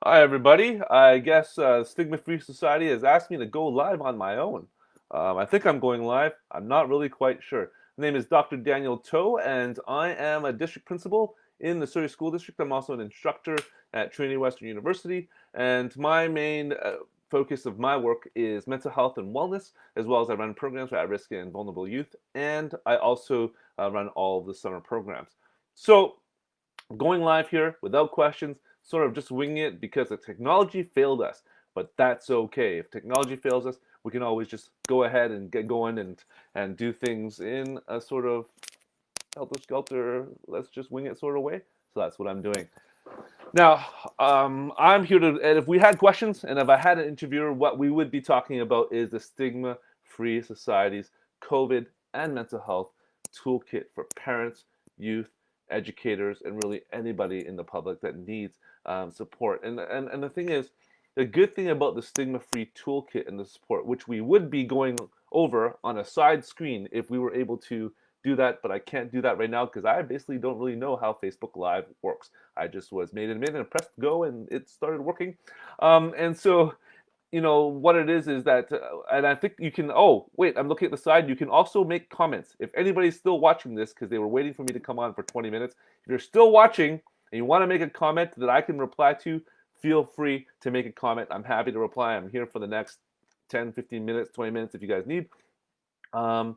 Hi, everybody. I guess Stigma-Free Society has asked me to go live on my own. I think I'm going live. I'm not really quite sure. My name is Dr. Daniel Toe, and I am a district principal in the Surrey School District. I'm also an instructor at Trinity Western University, and my main focus of my work is mental health and wellness, as well as I run programs for at-risk and vulnerable youth, and I also run all of the summer programs. So, going live here without questions, sort of just winging it because the technology failed us. But that's okay. If technology fails us, we can always just go ahead and get going and do things in a sort of helter-skelter, let's just wing it sort of way. So that's what I'm doing. Now, I'm here to, and if we had questions and if I had an interviewer, what we would be talking about is the Stigma-Free Society's COVID and mental health toolkit for parents, youth, educators, and really anybody in the public that needs support. And the thing is, the good thing about the Stigma-Free toolkit and the support, which we would be going over on a side screen if we were able to do that, but I can't do that right now because I basically don't really know how Facebook Live works. I just was made admin and pressed go and it started working. And so, what it is that, and I think you can, oh, wait, I'm looking at the side. You can also make comments. If anybody's still watching this because they were waiting for me to come on for 20 minutes, if you're still watching and you want to make a comment that I can reply to, feel free to make a comment. I'm happy to reply. I'm here for the next 10, 15 minutes, 20 minutes if you guys need. The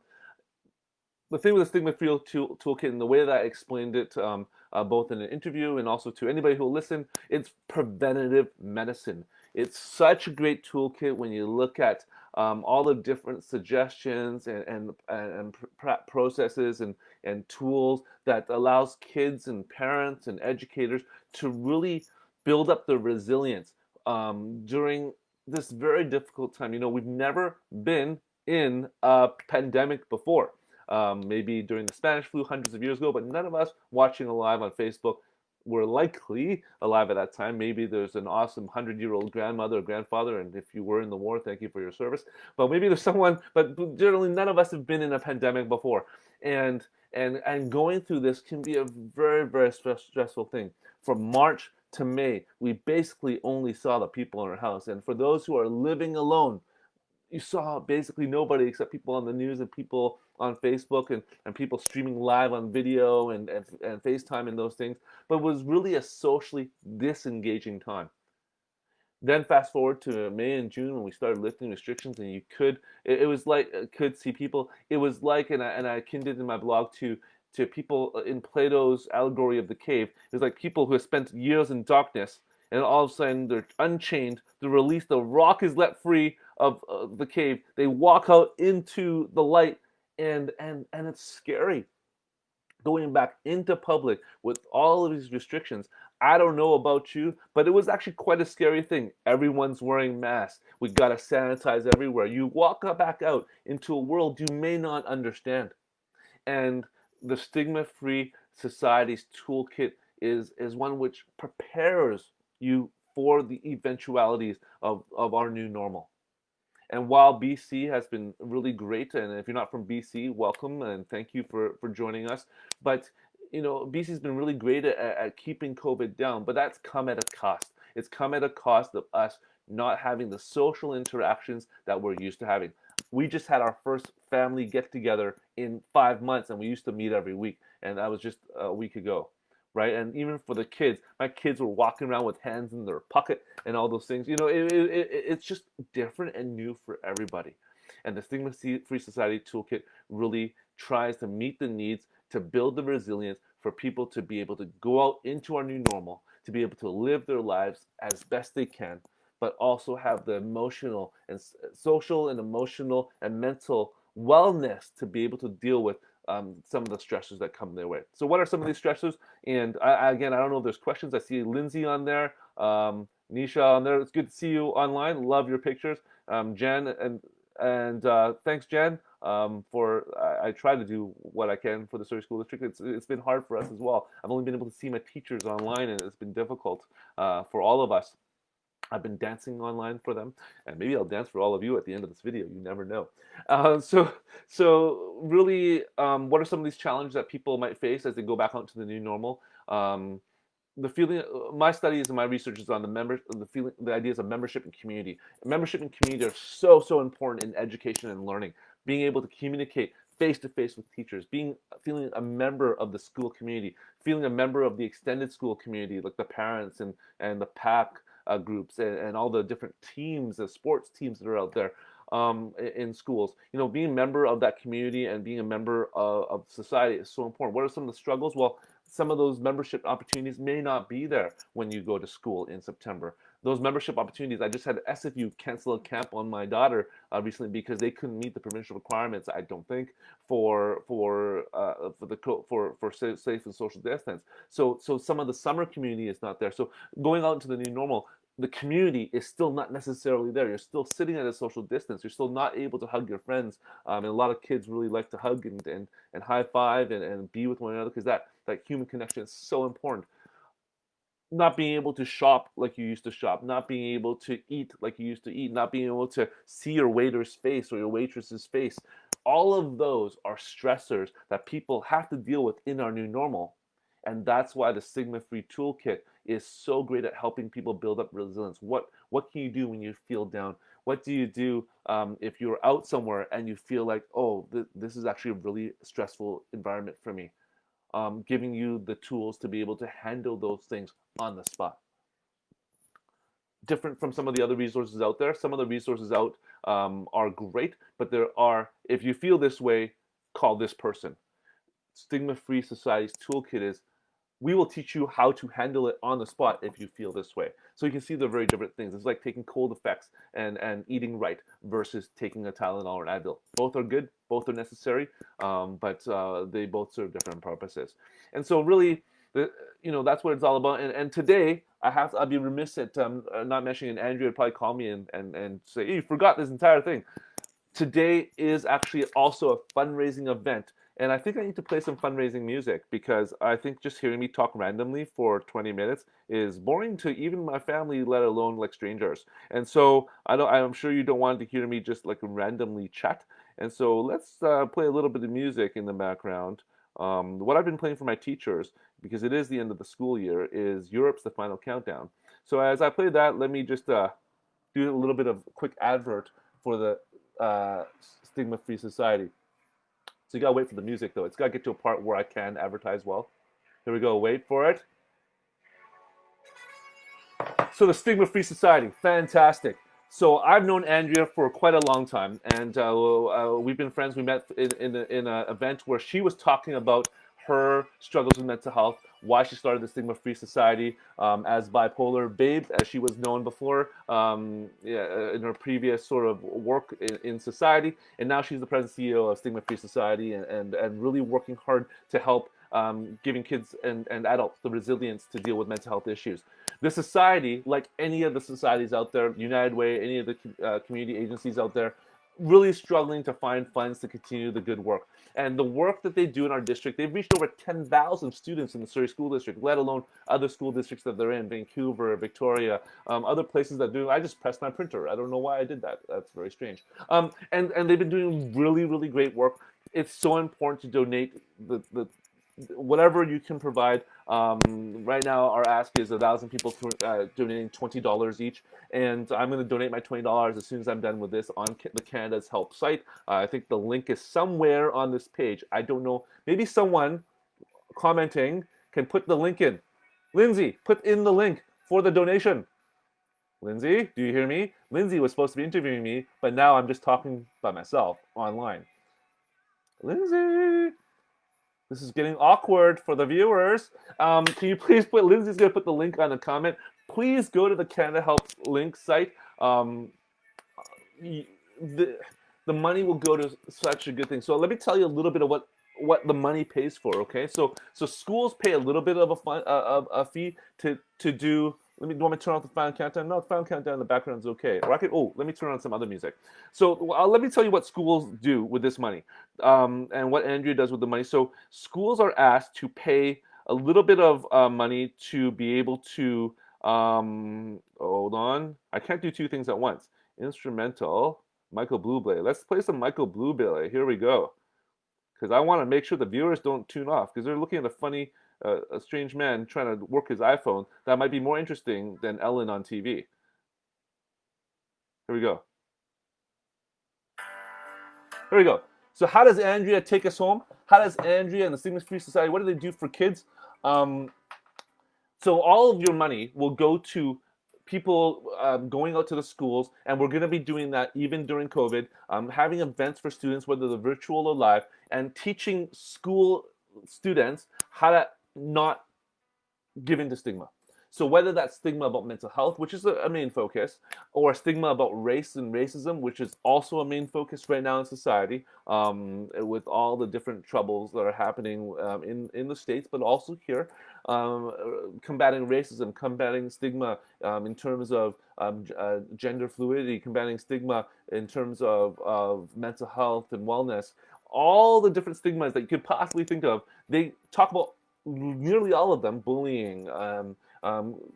thing with the Stigma-Free toolkit and the way that I explained it, both in an interview and also to anybody who will listen, it's preventative medicine. It's such a great toolkit when you look at all the different suggestions and processes and tools that allows kids and parents and educators to really build up the resilience during this very difficult time. We've never been in a pandemic before. Maybe during the Spanish flu hundreds of years ago, but none of us watching live on Facebook were likely alive at that time. Maybe there's an awesome 100-year-old grandmother or grandfather, and if you were in the war, thank you for your service. But maybe there's someone, but generally none of us have been in a pandemic before. And going through this can be a very, very stressful thing. From March to May, we basically only saw the people in our house. And for those who are living alone, you saw basically nobody except people on the news and people on Facebook and people streaming live on video and FaceTime and those things, but it was really a socially disengaging time. Then fast forward to May and June when we started lifting restrictions and you could, it was like, could see people. It was like, and I akined it in my blog to people in Plato's allegory of the cave. It was like people who have spent years in darkness and all of a sudden they're unchained, they're released, the rock is let free of the cave. They walk out into the light and it's scary going back into public with all of these restrictions. I don't know about you, but it was actually quite a scary thing. Everyone's wearing masks. We got to sanitize everywhere. You walk back out into a world you may not understand. And the Stigma-Free Society's toolkit is one which prepares you for the eventualities of our new normal. And while BC has been really great, and if you're not from BC, welcome and thank you for joining us. But BC's been really great at keeping COVID down, but that's come at a cost. It's come at a cost of us not having the social interactions that we're used to having. We just had our first family get together in 5 months, and we used to meet every week, and that was just a week ago. Right, and even for the kids, my kids were walking around with hands in their pocket and all those things. It's just different and new for everybody. And the Stigma-Free Society Toolkit really tries to meet the needs, to build the resilience for people to be able to go out into our new normal, to be able to live their lives as best they can, but also have the emotional and social and emotional and mental wellness to be able to deal with some of the stressors that come their way. So what are some of these stressors? And again, I don't know if there's questions. I see Lindsay on there, Nisha on there. It's good to see you online. Love your pictures. Jen, and thanks, Jen, for I try to do what I can for the Surrey School District. It's been hard for us as well. I've only been able to see my teachers online, and it's been difficult for all of us. I've been dancing online for them, and maybe I'll dance for all of you at the end of this video. You never know. So really, what are some of these challenges that people might face as they go back out to the new normal? the feeling, my studies and my research is on the ideas of membership and community. Membership and community are so important in education and learning. Being able to communicate face to face with teachers, feeling a member of the school community, feeling a member of the extended school community, like the parents and the pack groups and all the different teams, the sports teams that are out there in schools. Being a member of that community and being a member of society is so important. What are some of the struggles? Well, some of those membership opportunities may not be there when you go to school in September. Those membership opportunities, I just had SFU cancel a camp on my daughter recently because they couldn't meet the provincial requirements, I don't think, for safe and social distance. So some of the summer community is not there. So going out into the new normal, the community is still not necessarily there. You're still sitting at a social distance. You're still not able to hug your friends. And a lot of kids really like to hug and high five and be with one another because that human connection is so important. Not being able to shop like you used to shop, not being able to eat like you used to eat, not being able to see your waiter's face or your waitress's face. All of those are stressors that people have to deal with in our new normal. And that's why the Stigma-Free Toolkit is so great at helping people build up resilience. What can you do when you feel down? What do you do if you're out somewhere and you feel like, oh, this is actually a really stressful environment for me? Giving you the tools to be able to handle those things on the spot. Different from some of the other resources out there. Some of the resources out are great, but if you feel this way, call this person. Stigma-Free Society's toolkit is, we will teach you how to handle it on the spot if you feel this way. So you can see they're very different things. It's like taking cold effects and eating right versus taking a Tylenol or an Advil. Both are good, both are necessary, but they both serve different purposes. And so really, that's what it's all about. And today, I'd be remiss at not mentioning, and Andrea would probably call me and say, hey, you forgot this entire thing. Today is actually also a fundraising event. And I think I need to play some fundraising music because I think just hearing me talk randomly for 20 minutes is boring to even my family, let alone like strangers. And so I'm sure you don't want to hear me just like randomly chat. And so let's play a little bit of music in the background. What I've been playing for my teachers, because it is the end of the school year, is Europe's The Final Countdown. So as I play that, let me just do a little bit of quick advert for the Stigma-Free Society. So you gotta wait for the music though. It's gotta get to a part where I can advertise well. Here we go, wait for it. So the Stigma-Free Society, fantastic. So I've known Andrea for quite a long time, and we've been friends. We met in an event where she was talking about her struggles with mental health, why she started the Stigma-Free Society as Bipolar Babe, as she was known before in her previous sort of work in society. And now she's the president CEO of Stigma-Free Society and really working hard to help giving kids and adults the resilience to deal with mental health issues. The society, like any of the societies out there, United Way, any of the community agencies out there, really struggling to find funds to continue the good work. And the work that they do in our district, they've reached over 10,000 students in the Surrey School District, let alone other school districts that they're in, Vancouver, Victoria, other places that do. I just pressed my printer. I don't know why I did that. That's very strange. And they've been doing really, really great work. It's so important to donate the whatever you can provide. Right now, our ask is 1,000 people donating $20 each, and I'm going to donate my $20 as soon as I'm done with this on the Canada's Help site. I think the link is somewhere on this page. I don't know. Maybe someone commenting can put the link in. Lindsay, put in the link for the donation. Lindsay, do you hear me? Lindsay was supposed to be interviewing me, but now I'm just talking by myself online. Lindsay! This is getting awkward for the viewers. Can you please Lindsay's going to put the link on the comment. Please go to the Canada Help link site. The money will go to such a good thing. So let me tell you a little bit of what the money pays for, okay? So schools pay a little bit of a fee to do. Do you want me to turn off the Final Countdown? No, the Final Countdown in the background is okay. Or let me turn on some other music. So let me tell you what schools do with this money and what Andrea does with the money. So schools are asked to pay a little bit of money to be able to, hold on. I can't do two things at once. Instrumental, Michael Bublé. Let's play some Michael Bublé. Here we go. Because I want to make sure the viewers don't tune off because they're looking at a funny a strange man trying to work his iPhone that might be more interesting than Ellen on TV. Here we go. Here we go. So how does Andrea take us home? How does Andrea and the Stigma-Free Society, what do they do for kids? Um, so all of your money will go to people going out to the schools, and we're going to be doing that even during COVID, having events for students, whether they're virtual or live, and teaching school students how to not give in to stigma. So whether that's stigma about mental health, which is a main focus, or stigma about race and racism, which is also a main focus right now in society, with all the different troubles that are happening in the States, but also here, combating racism, combating stigma in terms of gender fluidity, combating stigma in terms of mental health and wellness, all the different stigmas that you could possibly think of, they talk about nearly all of them: bullying,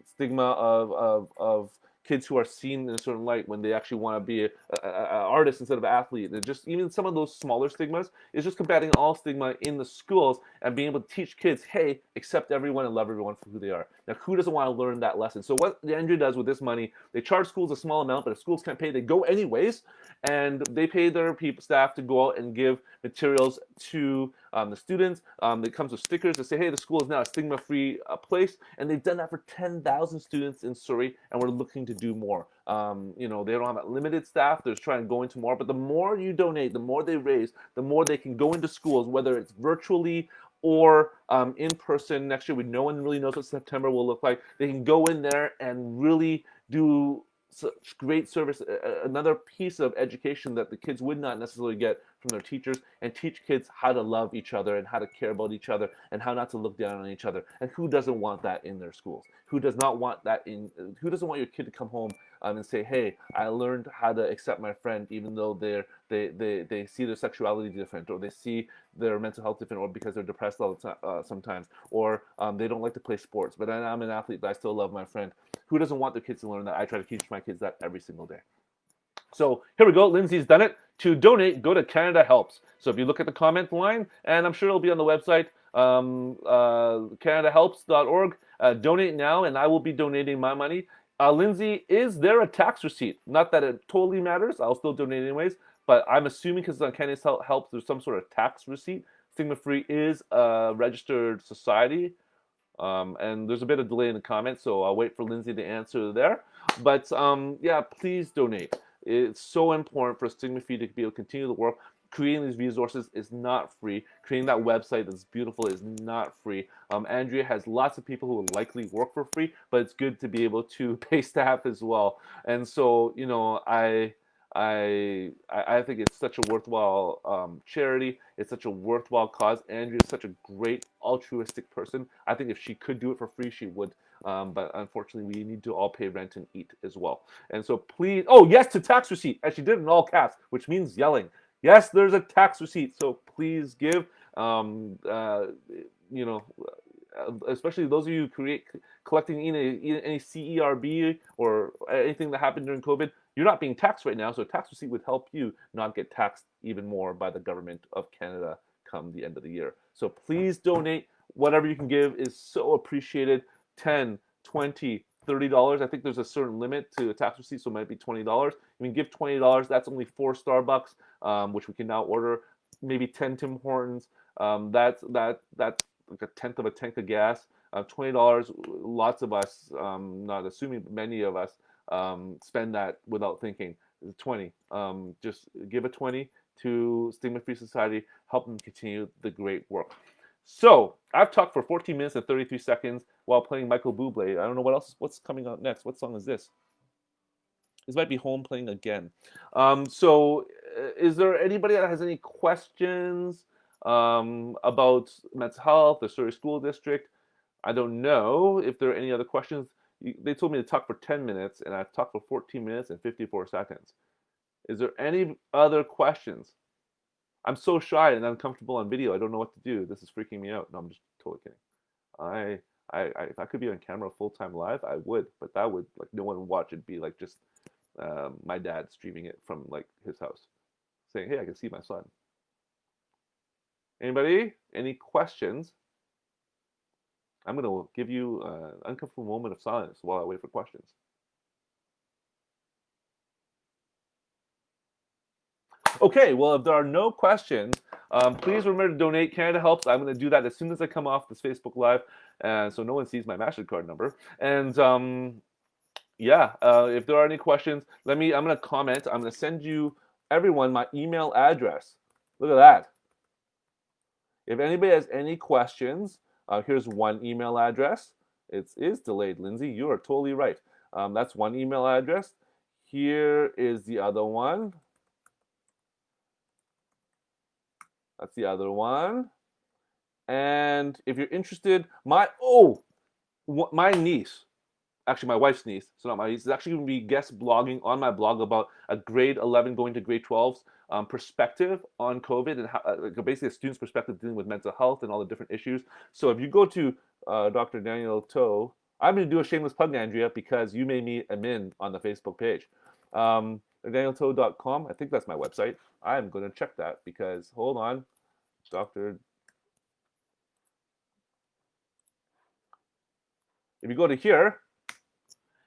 stigma of kids who are seen in a certain light when they actually want to be a artist instead of an athlete. And just even some of those smaller stigmas is just combating all stigma in the schools and being able to teach kids, hey, accept everyone and love everyone for who they are. Now, who doesn't want to learn that lesson? So what Andrew does with this money, they charge schools a small amount, but if schools can't pay, they go anyways, and they pay their staff to go out and give materials to the students. It comes with stickers that say, hey, the school is now a stigma-free place, and they've done that for 10,000 students in Surrey, and we're looking to do more. They don't have a limited staff. They're trying to go into more, but the more you donate, the more they raise, the more they can go into schools, whether it's virtually or in person. Next year, no one really knows what September will look like. They can go in there and really do such great service, another piece of education that the kids would not necessarily get from their teachers, and teach kids how to love each other and how to care about each other and how not to look down on each other. And who doesn't want that in their schools? Who does not want that in? Who doesn't want your kid to come home and say, "Hey, I learned how to accept my friend, even though they see their sexuality different, or they see their mental health different, or because they're depressed all the time sometimes, or they don't like to play sports, but I'm an athlete, but I still love my friend." Who doesn't want their kids to learn that? I try to teach my kids that every single day. So here we go. Lindsay's done it. To donate, go to Canada Helps. So if you look at the comment line, and I'm sure it'll be on the website, CanadaHelps.org. Donate now, and I will be donating my money. Lindsay, is there a tax receipt? Not that it totally matters. I'll still donate anyways. But I'm assuming because on Canada Helps, there's some sort of tax receipt. Stigma-Free is a registered society. And there's a bit of delay in the comments, so I'll wait for Lindsay to answer there. But yeah, please donate. It's so important for Stigma-Free to be able to continue the work. Creating these resources is not free. Creating that website that's beautiful is not free. Andrea has lots of people who will likely work for free, but it's good to be able to pay staff as well. And so, I think it's such a worthwhile charity. It's such a worthwhile cause. Andrea is such a great altruistic person. I think if she could do it for free, she would. But unfortunately, we need to all pay rent and eat as well. And so please, oh, yes to tax receipt. And she did it in all caps, which means yelling. Yes, there's a tax receipt. So please give, especially those of you collecting any CERB or anything that happened during COVID. You're not being taxed right now, so a tax receipt would help you not get taxed even more by the government of Canada come the end of the year. So please donate. Whatever you can give is so appreciated. $10, $20, $30. I think there's a certain limit to a tax receipt, so it might be $20. You can give $20. That's only 4 Starbucks, which we can now order. Maybe 10 Tim Hortons. That's like a tenth of a tank of gas. $20. Lots of us, not assuming, but many of us spend that without thinking. 20. Just give a 20 to Stigma-Free Society. Help them continue the great work. So I've talked for 14 minutes and 33 seconds while playing Michael Bublé. I don't know what's coming out next. What song is this? This might be Home playing again. Is there anybody that has any questions about mental health, the Surrey School District? I don't know if there are any other questions. They told me to talk for 10 minutes, and I've talked for 14 minutes and 54 seconds. Is there any other questions? I'm so shy and uncomfortable on video. I don't know what to do. This is freaking me out. No, I'm just totally kidding. If I could be on camera full-time live, I would, but that would, like, no one would watch. It'd be like just my dad streaming it from like his house, saying, "Hey, I can see my son." Anybody? Any questions? I'm going to give you an uncomfortable moment of silence while I wait for questions. Okay, well, if there are no questions, please remember to donate. Canada Helps. I'm going to do that as soon as I come off this Facebook Live, and so no one sees my MasterCard number. And yeah, if there are any questions, I'm going to comment. I'm going to send you, everyone, my email address. Look at that. If anybody has any questions, here's one email address. It is delayed, Lindsay. You are totally right. That's one email address. Here is the other one. That's the other one. And if you're interested, my niece, actually my wife's niece, so not my niece, is actually going to be guest blogging on my blog about a grade 11 going to grade 12's perspective on COVID and how, basically a student's perspective dealing with mental health and all the different issues. So if you go to Dr. Daniel Toe, I'm going to do a shameless plug, Andrea, because you made me admin on the Facebook page. DanielToe.com, I think that's my website. I'm going to check that because, hold on, Dr. If you go to here,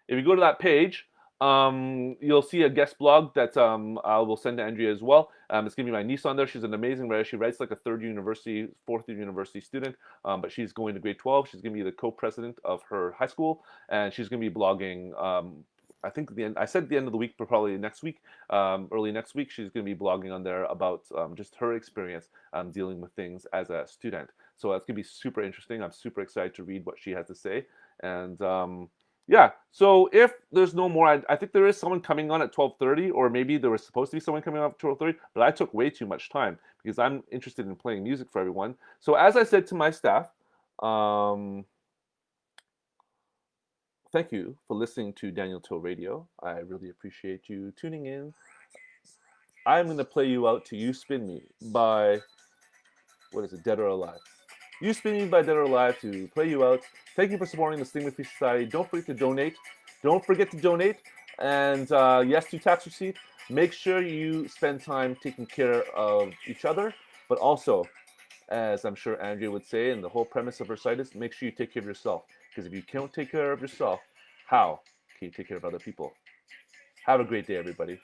if you go to that page, you'll see a guest blog that I will send to Andrea as well. It's going to be my niece on there. She's an amazing writer. She writes like a fourth year university student, but she's going to grade 12. She's going to be the co-president of her high school, and she's going to be blogging. I think I said the end of the week, but probably next week, early next week, she's going to be blogging on there about just her experience dealing with things as a student. So that's going to be super interesting. I'm super excited to read what she has to say. And yeah, so if there's no more, I think there is someone coming on at 12:30, or maybe there was supposed to be someone coming on at 12:30, but I took way too much time because I'm interested in playing music for everyone. So as I said to my staff, thank you for listening to Daniel Toe Radio. I really appreciate you tuning in. I'm going to play you out to You Spin Me by, what is it, Dead or Alive. You Spin Me by Dead or Alive to play you out. Thank you for supporting the Stigma-Free Society. Don't forget to donate. Don't forget to donate. And yes, to tax receipt. Make sure you spend time taking care of each other, but also, as I'm sure Andrea would say, and the whole premise of her site is, make sure you take care of yourself. Because if you can't take care of yourself, how can you take care of other people? Have a great day, everybody.